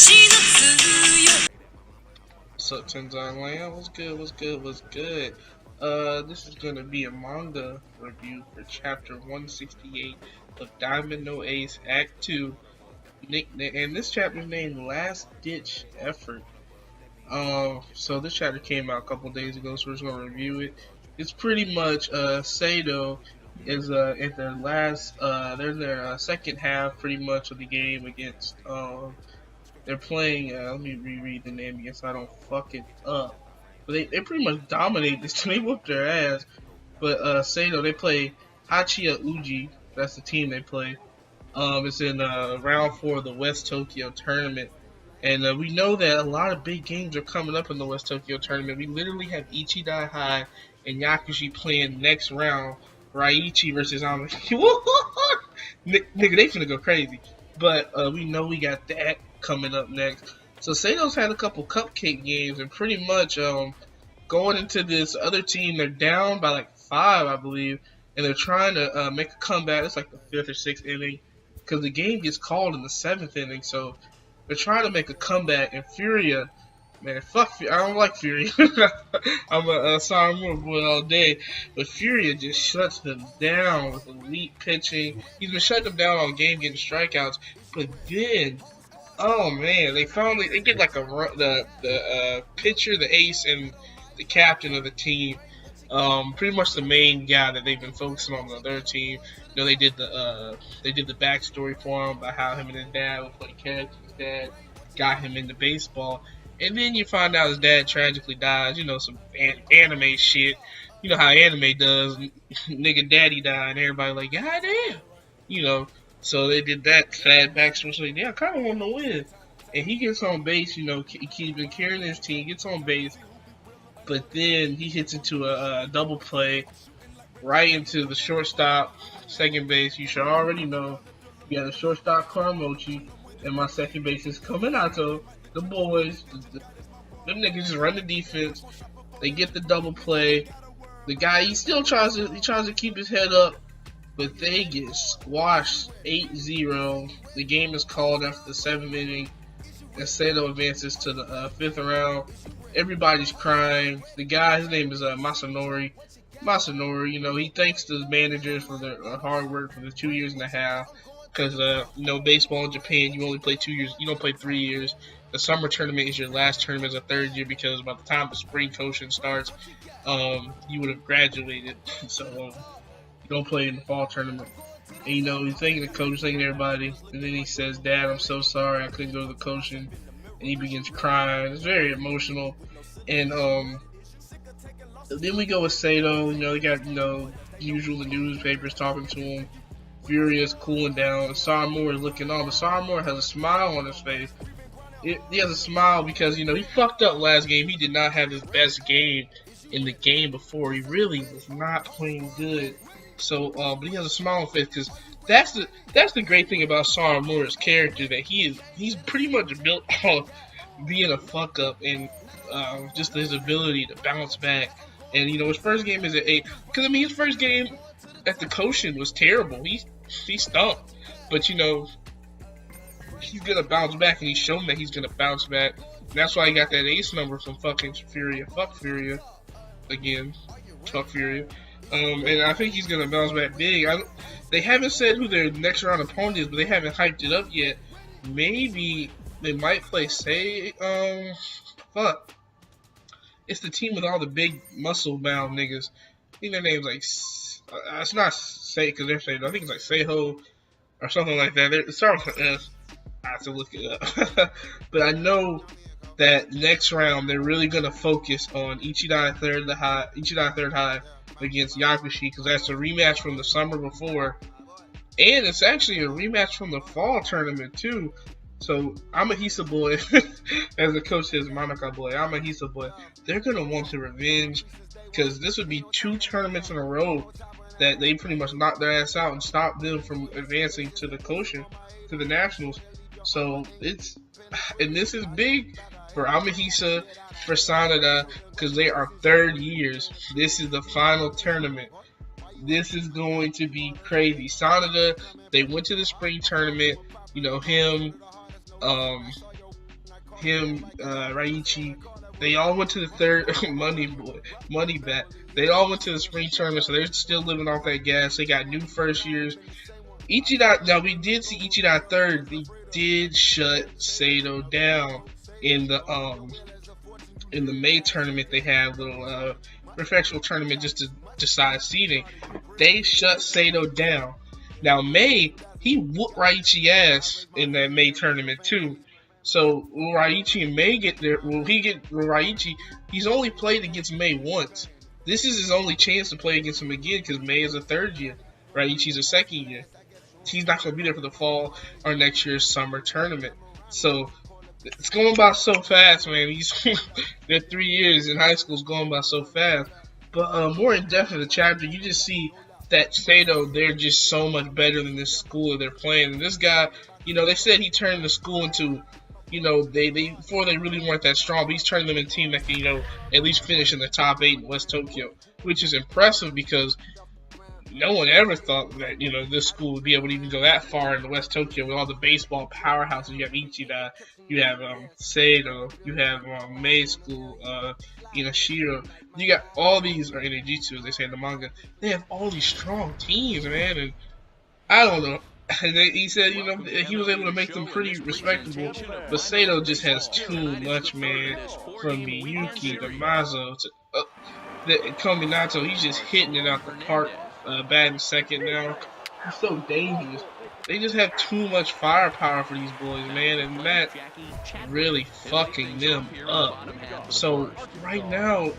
What's up, TENSAILAND? What's good? What's good? What's good? This is gonna be a manga review for chapter 168 of Diamond No Ace Act 2. And this chapter is named Last Ditch Effort. So this chapter came out a couple days ago, so we're just gonna review it. It's pretty much SEIDO is at their last they're in their second half pretty much of the game against they're playing let me reread the name again so I don't fuck it up. But they pretty much dominate this team. They whoop their ass. But SEIDO, they play Hachiya Uji, that's the team they play. It's in round 4 of the West Tokyo tournament. And we know that a lot of big games are coming up in the West Tokyo tournament. We literally have Ichidai High and Yakushi playing next round. Raichi versus Amahi. Nigga, they finna go crazy. But we know we got that coming up next. So SEIDO's had a couple cupcake games, and pretty much going into this other team, they're down by like 5, I believe, and they're trying to make a comeback. It's like the 5th or 6th inning, because the game gets called in the 7th inning. So they're trying to make a comeback, and Furia, man, fuck Furia. I don't like Furia. I'm a Saramura boy all day, but Furia just shuts them down with elite pitching. He's been shutting them down all game, getting strikeouts, but then, oh man, they get like the pitcher, the ace, and the captain of the team. Pretty much the main guy that they've been focusing on their team. You know, they did the backstory for him about how him and his dad would play catch. His dad got him into baseball, and then you find out his dad tragically dies. You know, some anime shit. You know how anime does. Nigga, daddy died, and everybody like, god damn. You know, so they did that sad backstory. So yeah, I kind of want to win, and he gets on base. You know, he's been carrying his team, gets on base. But then he hits into a double play right into the shortstop, second base. You should already know. You got a shortstop, Karamochi, and my second base is Kaminato. The boys, them niggas just run the defense. They get the double play. The guy, he still tries to keep his head up, but they get squashed 8-0. The game is called after the 7th inning. And SEIDO advances to the 5th round. Everybody's crying. The guy, his name is Masanori. Masanori, you know, he thanks the managers for their hard work for the 2 years and a half. Because, you know, baseball in Japan, you only play 2 years. You don't play 3 years. The summer tournament is your last tournament as a third year because by the time the spring coaching starts, you would have graduated. So, you don't play in the fall tournament. And, you know, he's thanking the coach, thanking everybody. And then he says, Dad, I'm so sorry I couldn't go to the coaching. And he begins crying. It's very emotional. And then we go with SEIDO. You know, they got, you know, usual the newspapers talking to him. Furious cooling down. Saramura is looking on. But Saramura has a smile on his face. He has a smile because, you know, he fucked up last game. He did not have his best game in the game before. He really was not playing good. So, but he has a smile on his face because that's the great thing about Saramura's character, that he's pretty much built off being a fuck up and just his ability to bounce back. And you know, his first game is at 8. Because I mean, his first game at the Koshin was terrible. He stunk. But you know, he's gonna bounce back, and he's shown that he's gonna bounce back. And that's why he got that ace number from fucking Furia. Fuck Furia again. Fuck Furia. And I think he's gonna bounce back big. They haven't said who their next round opponent is, but they haven't hyped it up yet. Maybe they might play fuck. It's the team with all the big muscle-bound niggas. I think their name's like, it's not Say, because they're saying, I think it's like Seiho or something like that. It starts with an S. I have to look it up. But I know that next round they're really gonna focus on Ichidai third high against Yakushi, because that's a rematch from the summer before, and it's actually a rematch from the fall tournament too. So I'm a Hisa boy, as the coach says, Monica boy. I'm a Hisa boy. They're gonna want to revenge, because this would be 2 tournaments in a row that they pretty much knocked their ass out and stopped them from advancing to the Koshin, to the Nationals. So and this is big for Amahisa, for Sanada, because they are third years. This is the final tournament. This is going to be crazy. Sanada, they went to the spring tournament. You know, him, him, Raichi, they all went to the third money bet. They all went to the spring tournament, so they're still living off that gas. They got new first years. Ichida, now we did see Ichida third. They did shut SEIDO down in the May tournament. They had a little professional tournament just to decide seeding. They shut SEIDO down. Now May, he whooped Raichi ass in that May tournament too. So will Raichi and May get there? Will Raichi? He's only played against May once. This is his only chance to play against him again because May is a third year. Raichi's a second year. He's not going to be there for the fall or next year's summer tournament. So it's going by so fast, man. They're 3 years in high school is going by so fast. But more in depth in the chapter, you just see that SEIDO, they're just so much better than this school that they're playing. And this guy, they said he turned the school into, they before they really weren't that strong, but he's turning them into a team that can, at least finish in the top 8 in West Tokyo, which is impressive because no one ever thought that, this school would be able to even go that far in West Tokyo with all the baseball powerhouses. You have Ichida, you have SEIDO, you have May School, Inashiro. You got all these, or Inajitsu as they say in the manga. They have all these strong teams, man, and I don't know. He said, he was able to make them pretty respectable, but SEIDO just has too much, man. From Miyuki to Mazo to Kominato, he's just hitting it out the park. Batting second now. He's so dangerous. They just have too much firepower for these boys, man, and that really fucking them up. So right now,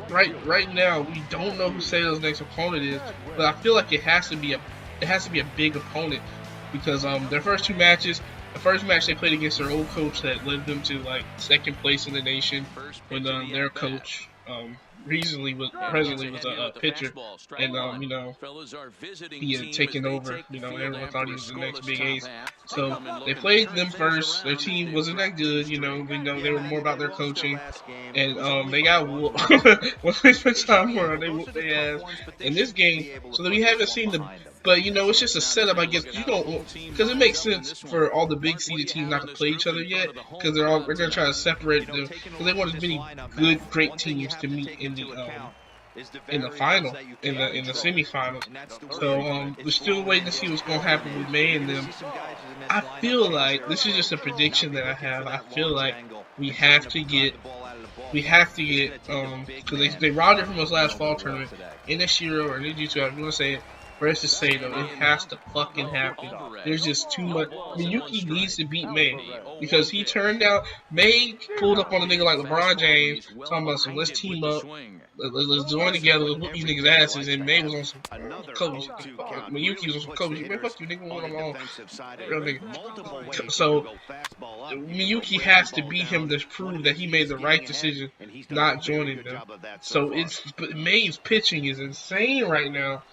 we don't know who SEIDO's next opponent is, but I feel like it has to be a big opponent because their first 2 matches. The first match they played against their old coach that led them to like second place in the nation when their coach presently was a pitcher, and he had taken over. Everyone thought he was the next big ace. So they played them first. Their team wasn't that good. We know they were more about their coaching, and they got whooped. When they spent time for they whooped their ass in this game. So that we haven't seen the. But it's just a setup, I guess. Because it makes sense for all the big seeded teams not to play each other yet, because they're going to try to separate them, because they want as many great teams to meet in the final, in the semifinals. So we're still waiting to see what's going to happen with May and them. I feel like this is just a prediction that I have. I feel like we have to get because they robbed it from us last fall tournament. Inashiro or Nijutsu, I'm going to say it. Versus SEIDO, it has to fucking happen. There's just too much. Miyuki needs to beat May because he turned out. May pulled up on a nigga like LeBron James, talking about some let's team up, let's join together, let's whoop these niggas' asses. And May was on some Kobe. Miyuki was on some Kobe. Man, fuck you, nigga. What I'm on, real nigga. So Miyuki has to beat him to prove that he made the right decision, not joining them. So but May's pitching is insane right now.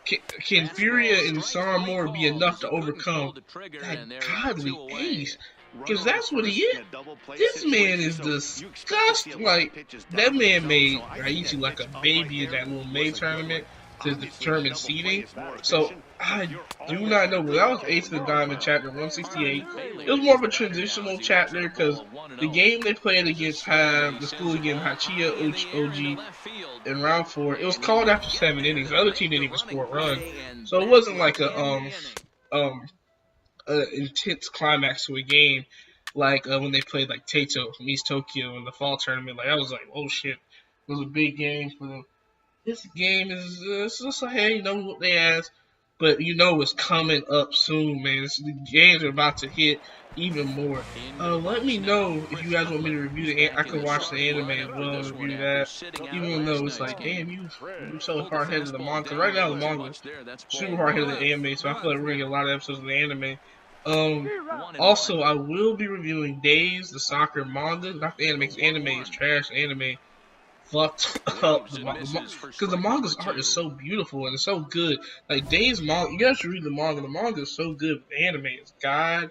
Can Furia and Saramore be enough to overcome that godly ace? Because that's what he is. This man is disgusting. Like, that man made Raichi like a baby in that little May tournament to determine seeding. So, I do not know. But that was Ace of the Diamond chapter 168. It was more of a transitional chapter because the game they played against the school against Hachiya OG in round 4, it was called after 7 innings. The other team didn't even score a run. So it wasn't like a intense climax to a game like when they played like Taito from East Tokyo in the fall tournament. Like I was like, oh shit, it was a big game for them. This game is it's just like, hey, what they ask, but it's coming up soon, man. The games are about to hit even more. Let me know if you guys want me to review I can watch the anime as well and review that. Even though it's like, damn, you're so far ahead of the manga. Right now the manga is super far ahead of the anime, so I feel like we're gonna get a lot of episodes of the anime. Also, I will be reviewing Days, the soccer manga, not the anime, because anime is trash. Anime fucked up because the manga's art is so beautiful and it's so good. Like Days manga, you guys should read the manga. The manga is so good. The anime is god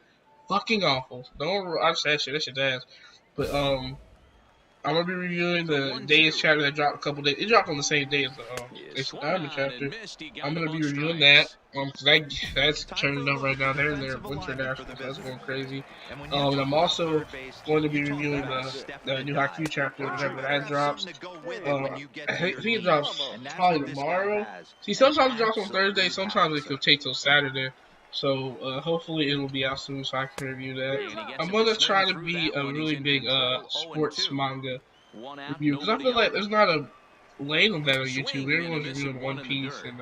fucking awful. Don't watch that shit. That shit's ass. But I'm gonna be reviewing the Days chapter that dropped a couple days. It dropped on the same day as the Ace of Diamond chapter. I'm gonna be reviewing that. Cause that's turning up right now. They're in their winter nationals. That's going crazy. And I'm also going to be reviewing the new Haikyuu chapter whenever that drops. I think it drops probably tomorrow. See, sometimes it drops on Thursday. Sometimes it could take till Saturday. So hopefully it will be out soon so I can review that. I'm gonna try to be a really big sports manga review because I feel like there's not a lane of that on YouTube. Everyone's reviewing One Piece and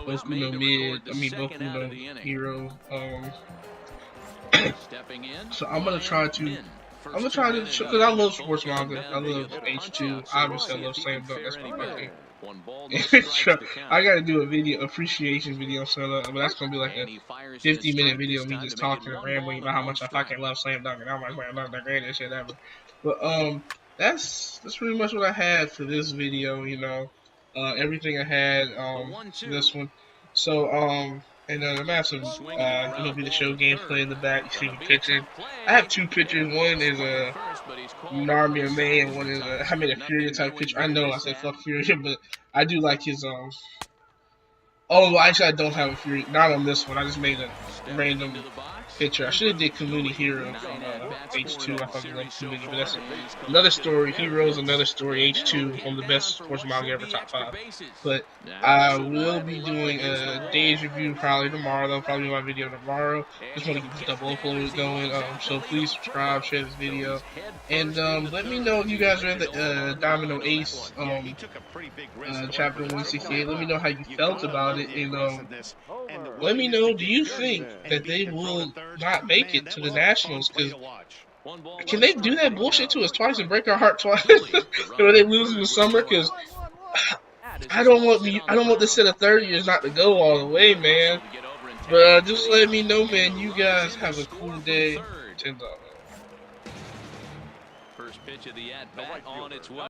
Boku no Mid. I mean Boku no Hero. So I'm gonna try to. Because I love sports manga. I love H2. Obviously, I love Slam Dunk. That's my thing. I gotta do a video appreciation video, so but that's gonna be like a 50-minute video of me just talking and rambling about how much I fucking love Slam Dunk and how much Slam Dunk the greatest shit ever. But that's pretty much what I had for this video. Everything I had for this one. So and I'm gonna have some MLB The Show gameplay in the back. You see me pitching. I have two pitchers. One is a Narmi or May, and one is I made a Furia type pitcher. I know I said fuck Furia, but I do like his Oh, well, actually, I don't have a Fury. Not on this one. I just made a random picture. I should have did Community Hero from H2. I fucking love Community, but that's another story. Heroes, another story. H2, one of the best sports manga ever, top 5. But I will be doing a day's review probably tomorrow. That'll probably be my video tomorrow. Just want to get this double upload going. So please subscribe, share this video, and let me know if you guys read the Domino Ace chapter 168. Let me know how you felt about it. And let me know, do you think that they will not make it to the Nationals? Because can they do that bullshit to us twice and break our heart twice? Or they lose in the summer? Because I don't want this set of 30 years not to go all the way, man. But just let me know, man. You guys have a cool day. $10. First pitch of the at bat on its way.